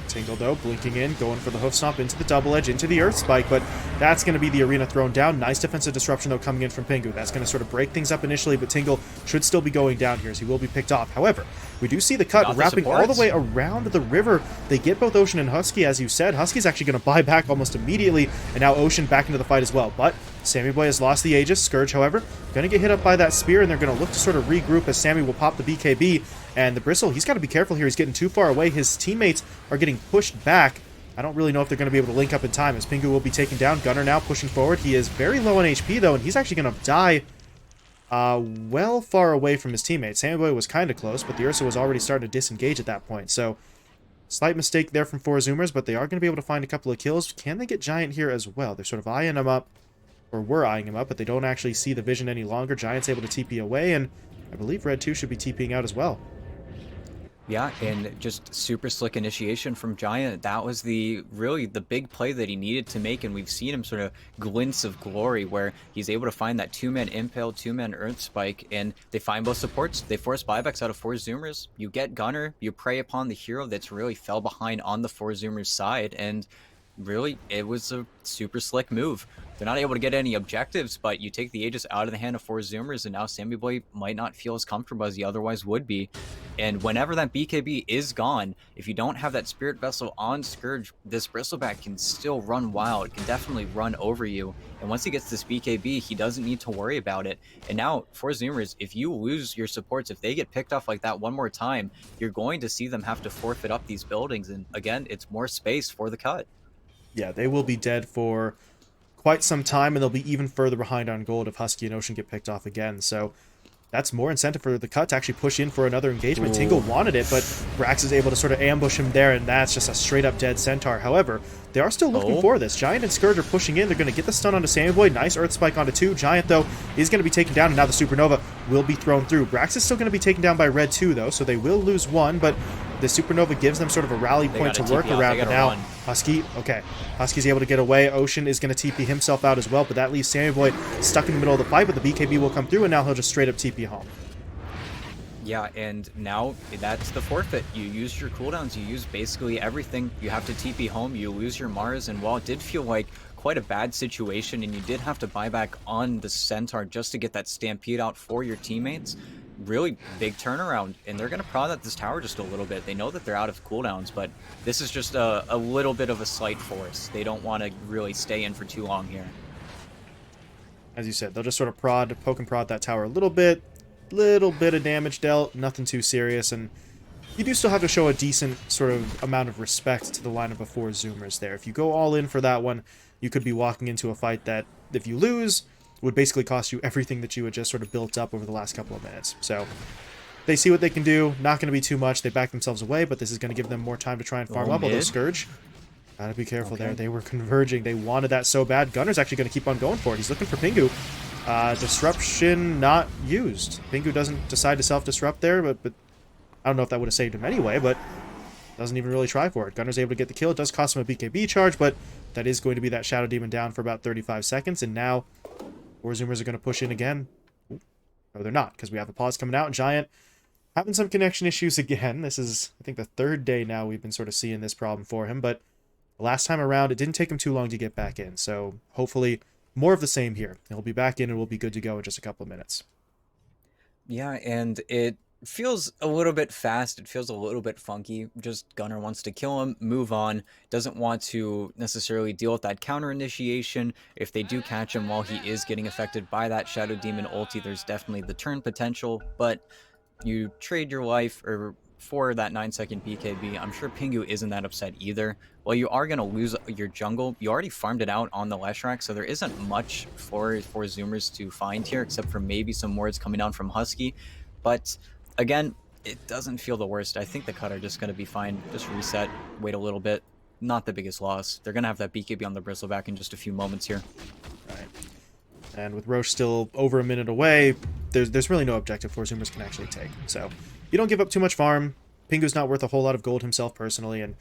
Tingle, though, blinking in, going for the hoof stomp into the double edge, into the Earth Spike, but that's going to be the arena thrown down. Nice defensive disruption, though, coming in from Pingu. That's going to sort of break things up initially, but Tingle should still be going down here, as he will be picked off. However, we do see the Cut wrapping all the way around the river. They get both Ocean and Husky, as you said. Husky's actually going to buy back almost immediately, and now Ocean back into the fight as well. But Sammy Boy has lost the Aegis. Scourge, however, going to get hit up by that spear, and they're going to look to sort of regroup as Sammy will pop the BKB. And the Bristle, he's got to be careful here. He's getting too far away. His teammates are getting pushed back. I don't really know if they're going to be able to link up in time, as Pingu will be taken down. Gunner now pushing forward. He is very low on HP, though, and he's actually going to die well far away from his teammates. Sammy Boy was kind of close, but the Ursa was already starting to disengage at that point. So, slight mistake there from 4 Zoomers, but they are going to be able to find a couple of kills. Can they get Giant here as well? They're sort of eyeing him up, or were eyeing him up, but they don't actually see the vision any longer. Giant's able to TP away, and I believe Red 2 should be TPing out as well. Yeah, and just super slick initiation from Giant. That was the really the big play that he needed to make, and we've seen him sort of glints of glory where he's able to find that two-man impale, two-man earth spike, and they find both supports. They force buybacks out of four zoomers. You get Gunner, you prey upon the hero that's really fell behind on the four zoomers side, and really it was a super slick move. They're not able to get any objectives, but you take the Aegis out of the hand of four zoomers, and now Sammy Boy might not feel as comfortable as he otherwise would be. And whenever that BKB is gone, if you don't have that Spirit Vessel on Scourge, this Bristleback can still run wild, can definitely run over you. And once he gets this BKB, he doesn't need to worry about it. And now, for Zoomers, if you lose your supports, if they get picked off like that one more time, you're going to see them have to forfeit up these buildings. And again, it's more space for the cut. Yeah, they will be dead for quite some time, and they'll be even further behind on gold if Husky and Ocean get picked off again. So that's more incentive for the cut to actually push in for another engagement. Ooh. Tingle wanted it, but Brax is able to sort of ambush him there, and that's just a straight-up dead Centaur. However, they are still looking for this. Giant and Scourge are pushing in. They're going to get the stun onto Sammy Boy. Nice Earth Spike onto 2. Giant, though, is going to be taken down, and now the Supernova will be thrown through. Brax is still going to be taken down by Red 2, though, so they will lose 1, but the Supernova gives them sort of a rally point to work around. But now, Husky, okay. Husky's able to get away. Ocean is going to TP himself out as well, but that leaves Sammy Boy stuck in the middle of the fight, but the BKB will come through, and now he'll just straight up TP home. Yeah, and now that's the forfeit. You use your cooldowns, you use basically everything. You have to TP home, you lose your Mars, and while it did feel like quite a bad situation, and you did have to buy back on the Centaur just to get that Stampede out for your teammates, really big turnaround, and they're going to prod at this tower just a little bit. They know that they're out of cooldowns, but this is just a little bit of a slight force. They don't want to really stay in for too long here. As you said, they'll just sort of poke and prod that tower a little bit of damage dealt, nothing too serious, and you do still have to show a decent sort of amount of respect to the lineup of 4 zoomers there. If you go all in for that one, you could be walking into a fight that, if you lose, would basically cost you everything that you had just sort of built up over the last couple of minutes. So they see what they can do, not going to be too much. They back themselves away, but this is going to give them more time to try and farm up, although Scourge, gotta be careful there. They were converging. They wanted that so bad. Gunner's actually going to keep on going for it. He's looking for Pingu. Disruption not used. Pingu doesn't decide to self-disrupt there, but I don't know if that would have saved him anyway, but doesn't even really try for it. Gunner's able to get the kill. It does cost him a BKB charge, but that is going to be that Shadow Demon down for about 35 seconds, and now 4 zoomers are going to push in again. Ooh. No, they're not, because we have a pause coming out. Giant having some connection issues again. This is, I think, the 3rd day now we've been sort of seeing this problem for him, but the last time around, it didn't take him too long to get back in, so hopefully more of the same here. He'll be back in and we'll be good to go in just a couple of minutes. Yeah, and it feels a little bit fast. It feels a little bit funky. Just Gunner wants to kill him, move on, doesn't want to necessarily deal with that counter initiation. If they do catch him while he is getting affected by that Shadow Demon ulti, there's definitely the turn potential, but you trade your life for that 9-second BKB. I'm sure Pingu isn't that upset either. Well, you are going to lose your jungle. You already farmed it out on the Leshrac, so there isn't much for Zoomers to find here, except for maybe some wards coming down from Husky. But again, it doesn't feel the worst. I think the cut are just going to be fine. Just reset, wait a little bit. Not the biggest loss. They're going to have that BKB on the Bristleback in just a few moments here. All right. And with Roche still over a minute away, there's really no objective 4 zoomers can actually take. So you don't give up too much farm. Pingu's not worth a whole lot of gold himself personally, and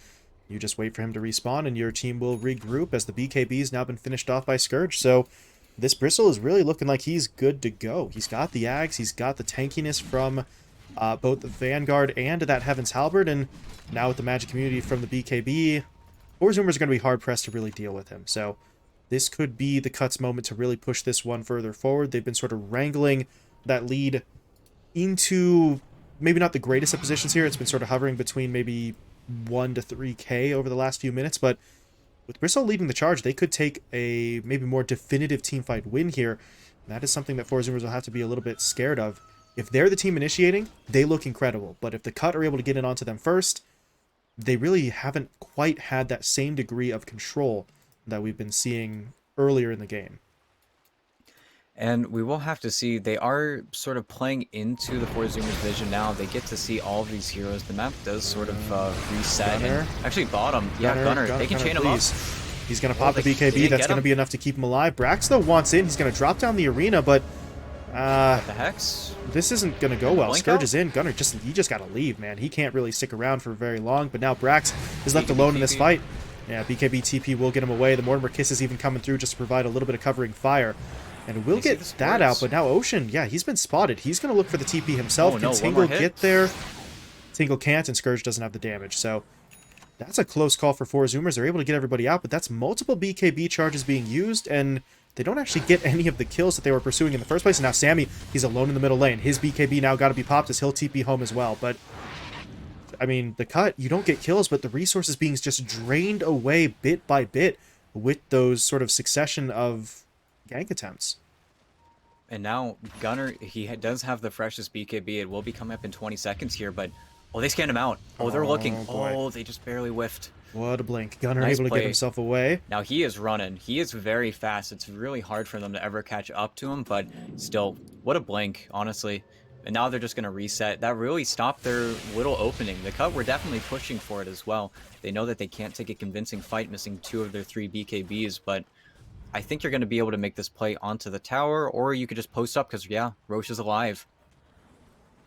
you just wait for him to respawn, and your team will regroup as the BKB's now been finished off by Scourge. So this Bristle is really looking like he's good to go. He's got the Ags, he's got the tankiness from both the Vanguard and that Heaven's Halberd, and now with the Magic Community from the BKB, 4 zoomers are going to be hard-pressed to really deal with him. So this could be the Cuts moment to really push this one further forward. They've been sort of wrangling that lead into maybe not the greatest of positions here. It's been sort of hovering between maybe 1 to 3k over the last few minutes, but with Bristle leading the charge, they could take a maybe more definitive teamfight win here. And that is something that 4 zoomers will have to be a little bit scared of. If they're the team initiating, they look incredible, but if the Cut are able to get in onto them first, they really haven't quite had that same degree of control that we've been seeing earlier in the game. And we will have to see, they are sort of playing into the 4 zoomers vision now. They get to see all of these heroes. The map does sort of reset. Gunner. And actually bottom. Yeah, Gunner. They can chain him up. He's going to pop the BKB. That's going to be enough to keep him alive. Brax, though, wants in. He's going to drop down the arena, but Got the Hex. This isn't going to go And well. blink Scourge out? is in. Gunner, he just got to leave, man. He can't really stick around for very long. But now Brax is left BKB alone in this TP. fight. Yeah, BKB TP will get him away. The Mortimer Kiss is even coming through just to provide a little bit of covering fire. And we'll They see get the that out. sports. But now Ocean, yeah, he's been spotted. He's going to look for the TP himself. Oh, Can no, one Tingle more hit. get there? Tingle can't, and Scourge doesn't have the damage. So that's a close call for 4-Zoomers. They're able to get everybody out, but that's multiple BKB charges being used, and they don't actually get any of the kills that they were pursuing in the first place. And now Sammy, he's alone in the middle lane. His BKB now got to be popped as he'll TP home as well. But, I mean, the cut, you don't get kills, but the resources being just drained away bit by bit with those sort of succession of gank attempts. And now Gunner, does have the freshest BKB. It will be coming up in 20 seconds here, but oh, they scanned him out. Oh, they're looking. boy. Oh, they just barely whiffed. What a blink. Gunner Nice able to play. get himself away. Now he is running. He is very fast. It's really hard for them to ever catch up to him, but still, what a blink, honestly. And now they're just going to reset. That really stopped their little opening. The cut were definitely pushing for it as well. They know that they can't take a convincing fight missing 2 of their 3 BKBs, but I think you're going to be able to make this play onto the tower, or you could just post up because, yeah, Roche is alive.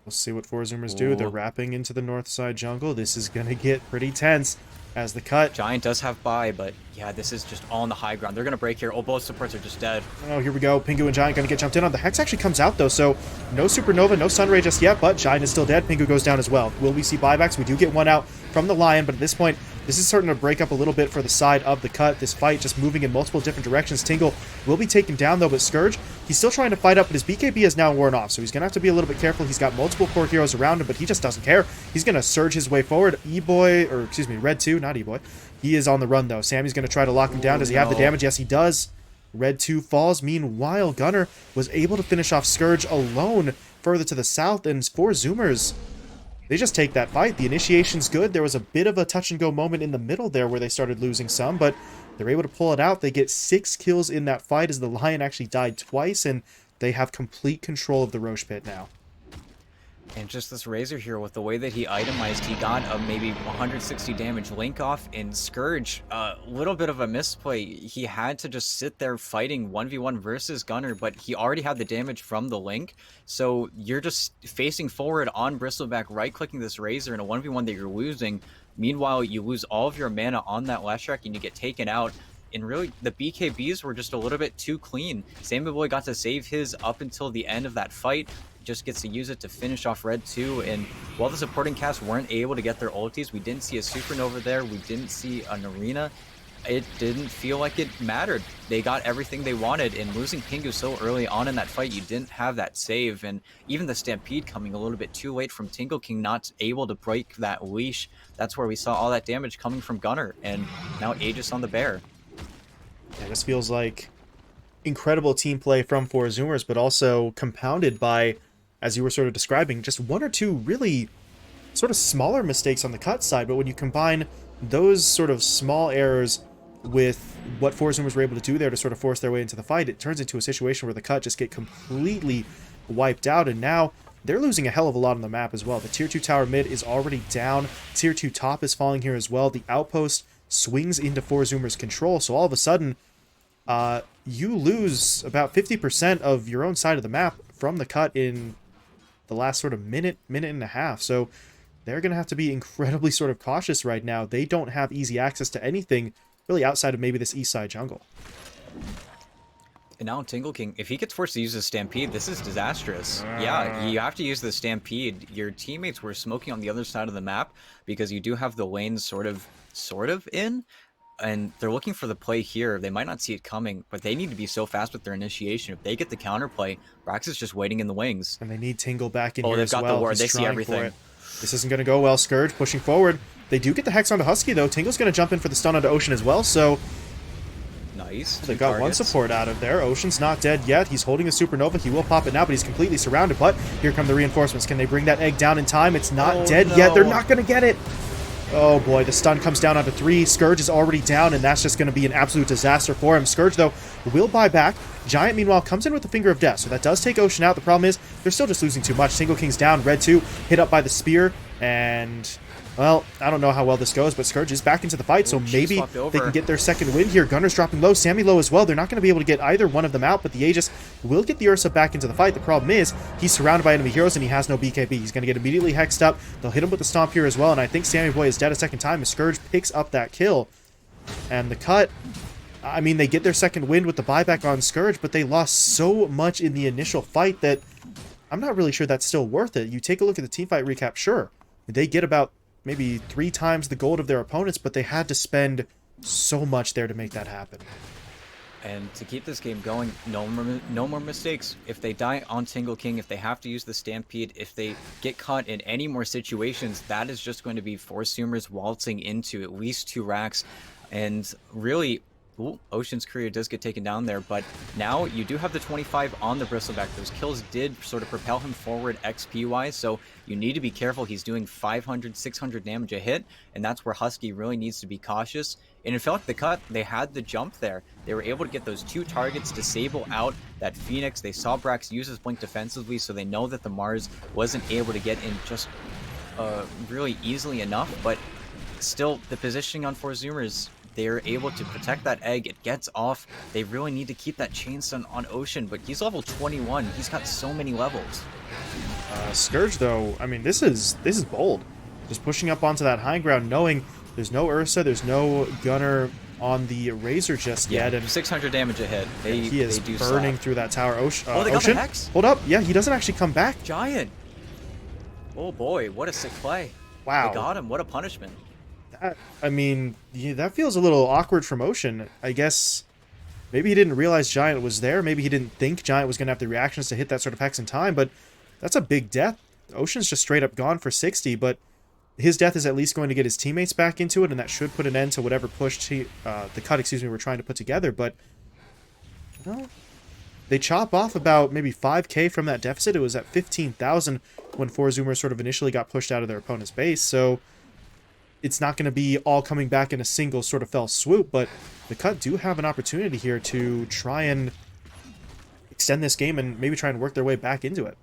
We'll see what 4-Zoomers do. They're Ooh. wrapping into the north side jungle. This is going to get pretty tense as the cut. Giant does have buy, but yeah, this is just all on the high ground. They're going to break here. Oh, both supports are just dead. Oh, here we go. Pingu and Giant going to get jumped in on. The Hex actually comes out, though, so no Supernova, no Sunray just yet, but Giant is still dead. Pingu goes down as well. Will we see buybacks? We do get one out from the Lion, but at this point, this is starting to break up a little bit for the side of the cut. This fight just moving in multiple different directions. Tingle will be taken down, though, but Scourge, he's still trying to fight up, but his BKB is now worn off, so he's going to have to be a little bit careful. He's got multiple core heroes around him, but he just doesn't care. He's going to surge his way forward. E-Boy, or excuse me, Red 2, not E-Boy. He is on the run, though. Sammy's going to try to lock him down. Does he have the no. damage? Yes, he does. Red 2 falls. Meanwhile, Gunner was able to finish off Scourge alone further to the south, and 4-Zoomers, they just take that fight. The initiation's good. There was a bit of a touch-and-go moment in the middle there where they started losing some, but they're able to pull it out. They get 6 kills in that fight as the Lion actually died twice, and they have complete control of the Roche Pit now. And just this Razor here, with the way that he itemized, he got a maybe 160 damage link off. In Scourge, a little bit of a misplay. He had to just sit there fighting 1v1 versus Gunner, but he already had the damage from the link. So you're just facing forward on Bristleback, right-clicking this Razor in a 1v1 that you're losing. Meanwhile, you lose all of your mana on that Leshrac and you get taken out. And really, the BKBs were just a little bit too clean. Sammy Boy got to save his up until the end of that fight. Just gets to use it to finish off Red 2, and while the supporting cast weren't able to get their ultis, we didn't see a Supernova there, we didn't see an Arena. It didn't feel like it mattered. They got everything they wanted, and losing Pingu so early on in that fight, you didn't have that save, and even the Stampede coming a little bit too late from Tingle King, not able to break that leash. That's where we saw all that damage coming from Gunner, and now Aegis on the Bear. Yeah, this feels like incredible team play from 4-Zoomers, but also compounded by, as you were sort of describing, just 1 or 2 really sort of smaller mistakes on the cut side. But when you combine those sort of small errors with what 4-Zoomers were able to do there to sort of force their way into the fight, it turns into a situation where the cut just get completely wiped out. And now they're losing a hell of a lot on the map as well. The tier 2 tower mid is already down. Tier 2 top is falling here as well. The outpost swings into 4-Zoomers control. So all of a sudden, you lose about 50% of your own side of the map from the cut in the last sort of minute and a half. So they're going to have to be incredibly sort of cautious right now. They don't have easy access to anything really outside of maybe this east side jungle. And now Tingle King, if he gets forced to use the Stampede, this is disastrous. Yeah, you have to use the Stampede. Your teammates were smoking on the other side of the map because you do have the lanes sort of in, and they're looking for the play here. They might not see it coming, but they need to be so fast with their initiation. If they get the counterplay, Brax is just waiting in the wings. And they need Tingle back in Oh, here they've as got well. the ward. They He's see trying everything. for it. This isn't going to go well. Scourge pushing forward. They do get the Hex onto Husky, though. Tingle's going to jump in for the stun onto Ocean as well, so Nice. they Two got one targets. support out of there. Ocean's not dead yet. He's holding a Supernova. He will pop it now, but he's completely surrounded. But here come the reinforcements. Can they bring that egg down in time? It's not Oh, dead no. yet. They're not going to get it. Oh boy, the stun comes down onto 3. Scourge is already down, and that's just going to be an absolute disaster for him. Scourge, though, will buy back. Giant, meanwhile, comes in with the Finger of Death, so that does take Ocean out. The problem is, they're still just losing too much. Single King's down. Red 2 hit up by the Spear, and Well, I don't know how well this goes, but Scourge is back into the fight, so Ooh, she maybe swapped they can over. get their second win here. Gunner's dropping low, Sammy low as well. They're not going to be able to get either one of them out, but the Aegis will get the Ursa back into the fight. The problem is, he's surrounded by enemy heroes and he has no BKB. He's going to get immediately hexed up. They'll hit him with the Stomp here as well, and I think Sammy Boy is dead a second time as Scourge picks up that kill. And the cut, I mean, they get their second win with the buyback on Scourge, but they lost so much in the initial fight that I'm not really sure that's still worth it. You take a look at the teamfight recap, sure, they get about maybe 3 times the gold of their opponents, but they had to spend so much there to make that happen. And to keep this game going, no more mistakes. If they die on Tingle King, if they have to use the Stampede, if they get caught in any more situations, that is just going to be Force Zoomers waltzing into at least 2 racks. And really, ooh, Ocean's career does get taken down there, but now you do have the 25 on the Bristleback. Those kills did sort of propel him forward XP-wise, so you need to be careful. He's doing 500, 600 damage a hit, and that's where Husky really needs to be cautious. And it felt like the cut, they had the jump there. They were able to get those 2 targets, disable out that Phoenix. They saw Brax use his blink defensively, so they know that the Mars wasn't able to get in just really easily enough, but still, the positioning on 4 Zoomers, they're able to protect that egg. It gets off. They really need to keep that chainstun on Ocean, but he's level 21. He's got so many levels. Scourge, though, I mean, this is bold. Just pushing up onto that high ground, knowing there's no Ursa, there's no Gunner on the Razor just yet, and 600 damage a hit. he is burning through that tower. Oh, they got Ocean, the Hex? hold up. Yeah, he doesn't actually come back. Giant. Oh boy, what a sick play. Wow. They got him. What a punishment. I mean, yeah, that feels a little awkward from Ocean. I guess maybe he didn't realize Giant was there. Maybe he didn't think Giant was going to have the reactions to hit that sort of hex in time, but that's a big death. Ocean's just straight up gone for 60, but his death is at least going to get his teammates back into it, and that should put an end to whatever push the cut, we're trying to put together. But, you know, they chop off about maybe 5k from that deficit. It was at 15,000 when 4 Zoomers sort of initially got pushed out of their opponent's base, so it's not going to be all coming back in a single sort of fell swoop, but the cut do have an opportunity here to try and extend this game and maybe try and work their way back into it.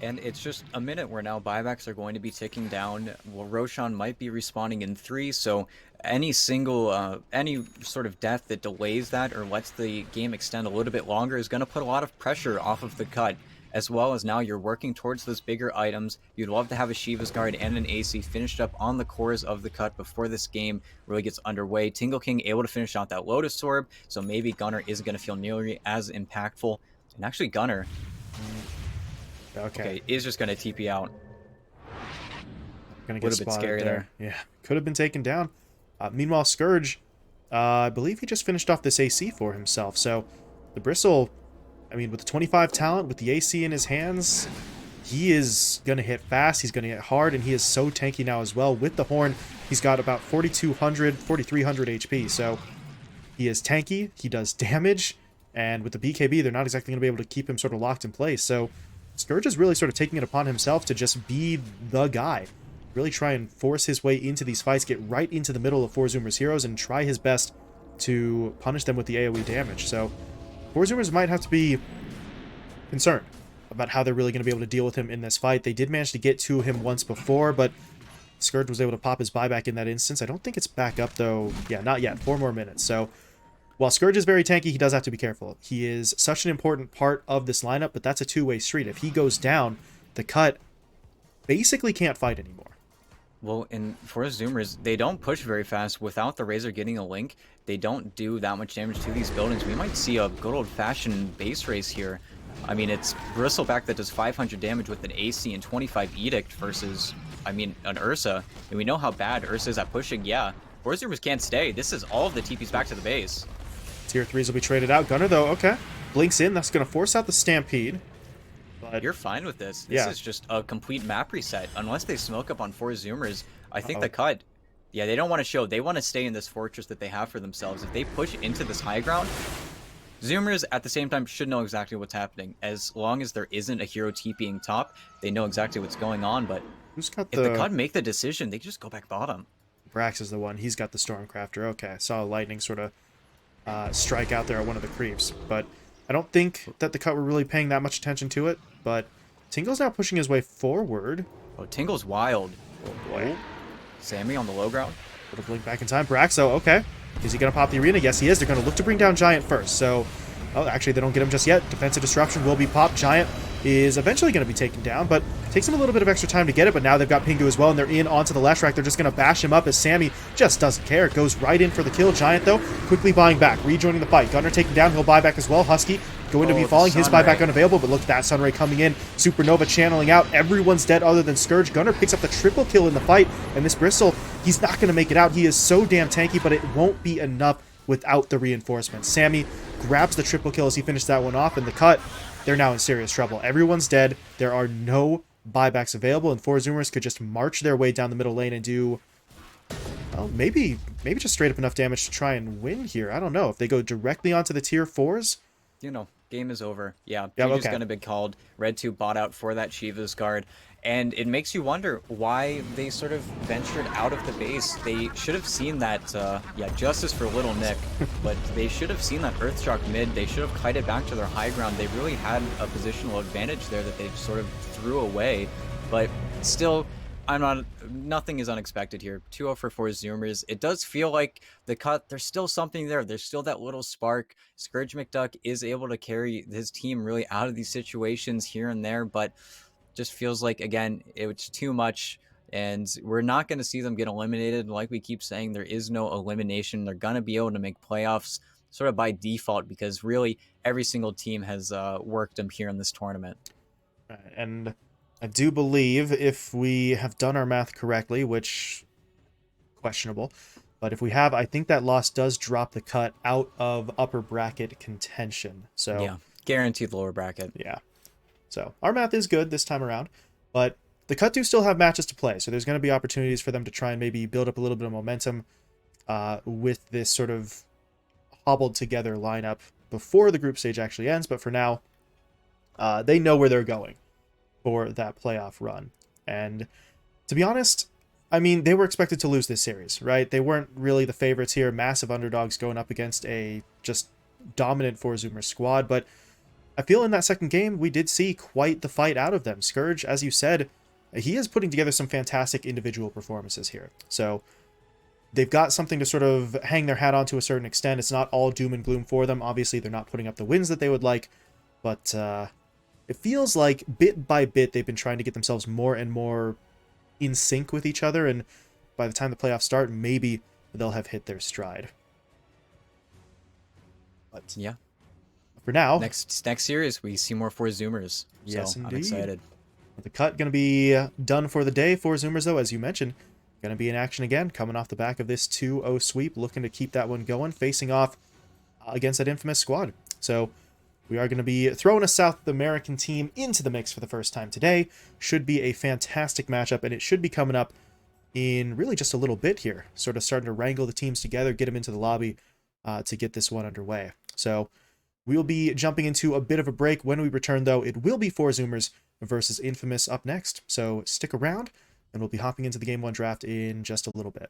And it's just a minute where now buybacks are going to be ticking down. Well, Roshan might be respawning in 3, so any sort of death that delays that or lets the game extend a little bit longer is going to put a lot of pressure off of the cut. As well as now you're working towards those bigger items. You'd love to have a Shiva's Guard and an AC finished up on the cores of the cut before this game really gets underway. Tingle King able to finish out that Lotus Orb, so maybe Gunner isn't going to feel nearly as impactful. And actually Gunner, okay, is just going to TP out. Gonna get Would have been scary there. Yeah, could have been taken down. Meanwhile, Scourge, I believe he just finished off this AC for himself, so the Bristle, I mean, with the 25 talent, with the AC in his hands, he is going to hit fast, he's going to hit hard, and he is so tanky now as well. With the Horn, he's got about 4,200, 4,300 HP, so he is tanky, he does damage, and with the BKB, they're not exactly going to be able to keep him sort of locked in place. So Scourge is really sort of taking it upon himself to just be the guy. Really try and force his way into these fights, get right into the middle of 4 Zoomers heroes, and try his best to punish them with the AoE damage. So 4 Zoomers might have to be concerned about how they're really going to be able to deal with him in this fight. They did manage to get to him once before, but Scourge was able to pop his buyback in that instance. I don't think it's back up, though. Yeah, not yet. 4 more minutes. So while Scourge is very tanky, he does have to be careful. He is such an important part of this lineup, but that's a two-way street. If he goes down, the cut basically can't fight anymore. Well, and for Zoomers, they don't push very fast. Without the Razor getting a link, they don't do that much damage to these buildings. We might see a good old-fashioned base race here. I mean, it's Bristleback that does 500 damage with an AC and 25 Edict versus, I mean, an Ursa. And we know how bad Ursa is at pushing. Yeah, 4 Zoomers can't stay. This is all of the TPs back to the base. Tier 3s will be traded out. Gunner, though, okay. Blinks in. That's going to force out the Stampede. But you're fine with this. This is just a complete map reset. Unless they smoke up on 4 Zoomers, I think the cut, yeah, they don't want to show. They want to stay in this fortress that they have for themselves. If they push into this high ground, Zoomers at the same time should know exactly what's happening. As long as there isn't a hero TPing top, they know exactly what's going on. But who's got if the cut make the decision, they just go back bottom. Brax is the one. He's got the Stormcrafter. Okay, I saw lightning sort of strike out there at one of the creeps. But I don't think that the cut were really paying that much attention to it. But Tingle's now pushing his way forward. Oh, Tingle's wild. Oh boy. Sammy on the low ground. Little blink back in time. Braxo, okay. Is he going to pop the arena? Yes, he is. They're going to look to bring down Giant first. So, oh, actually, they don't get him just yet. Defensive disruption will be popped. Giant is eventually going to be taken down, but takes him a little bit of extra time to get it. But now they've got Pingu as well, and they're in onto the left rack. They're just going to bash him up as Sammy just doesn't care. Goes right in for the kill. Giant, though, quickly buying back, rejoining the fight. Gunner taken down. He'll buy back as well. Husky going to be falling. His buyback unavailable, but look at that. Sunray coming in. Supernova channeling out. Everyone's dead other than Scourge. Gunner picks up the triple kill in the fight, and this Bristol, he's not going to make it out. He is so damn tanky, but it won't be enough without the reinforcements. Sammy grabs the triple kill as he finished that one off, and the cut, they're now in serious trouble. Everyone's dead. There are no buybacks available, and Four Zoomers could just march their way down the middle lane and do, well, maybe just straight up enough damage to try and win here. I don't know. If they go directly onto the tier 4s, Game is over. Yeah, yeah, Piju's okay. going to be called. Red 2 bought out for that Shiva's guard. And it makes you wonder why they sort of ventured out of the base. They should have seen that, justice for Little Nick, but they should have seen that Earthshock mid. They should have kited back to their high ground. They really had a positional advantage there that they sort of threw away. But still, nothing is unexpected here. 2-0 for Four Zoomers. It does feel like the cut, there's still something there. There's still that little spark. Scourge McDuck is able to carry his team really out of these situations here and there, but just feels like, again, it's too much, and we're not going to see them get eliminated. Like we keep saying, there is no elimination. They're going to be able to make playoffs sort of by default, because really every single team has worked them here in this tournament. And I do believe, if we have done our math correctly, which, questionable, but if we have, I think that loss does drop the cut out of upper bracket contention. So yeah, guaranteed lower bracket. Yeah. So our math is good this time around, but the cut do still have matches to play. So there's going to be opportunities for them to try and maybe build up a little bit of momentum with this sort of hobbled together lineup before the group stage actually ends. But for now, they know where they're going for that playoff run. And to be honest, I mean, they were expected to lose this series, right? They weren't really the favorites here. Massive underdogs going up against a just dominant Four Zoomer squad. But I feel in that second game, we did see quite the fight out of them. Scourge, as you said, he is putting together some fantastic individual performances here. So they've got something to sort of hang their hat on to a certain extent. It's not all doom and gloom for them. Obviously, they're not putting up the wins that they would like, but it feels like bit by bit, they've been trying to get themselves more and more in sync with each other, and by the time the playoffs start, maybe they'll have hit their stride. But yeah, for now, next series we see more Four Zoomers. Yes, so indeed. I'm excited. The cut going to be done for the day. Four Zoomers, though, as you mentioned, going to be in action again, coming off the back of this 2-0 sweep, looking to keep that one going, facing off against that infamous squad. So we are going to be throwing a South American team into the mix for the first time today. Should be a fantastic matchup, and it should be coming up in really just a little bit here. Sort of starting to wrangle the teams together, get them into the lobby to get this one underway. So we will be jumping into a bit of a break. When we return, though, it will be Four Zoomers versus Infamous up next. So stick around, and we'll be hopping into the Game 1 draft in just a little bit.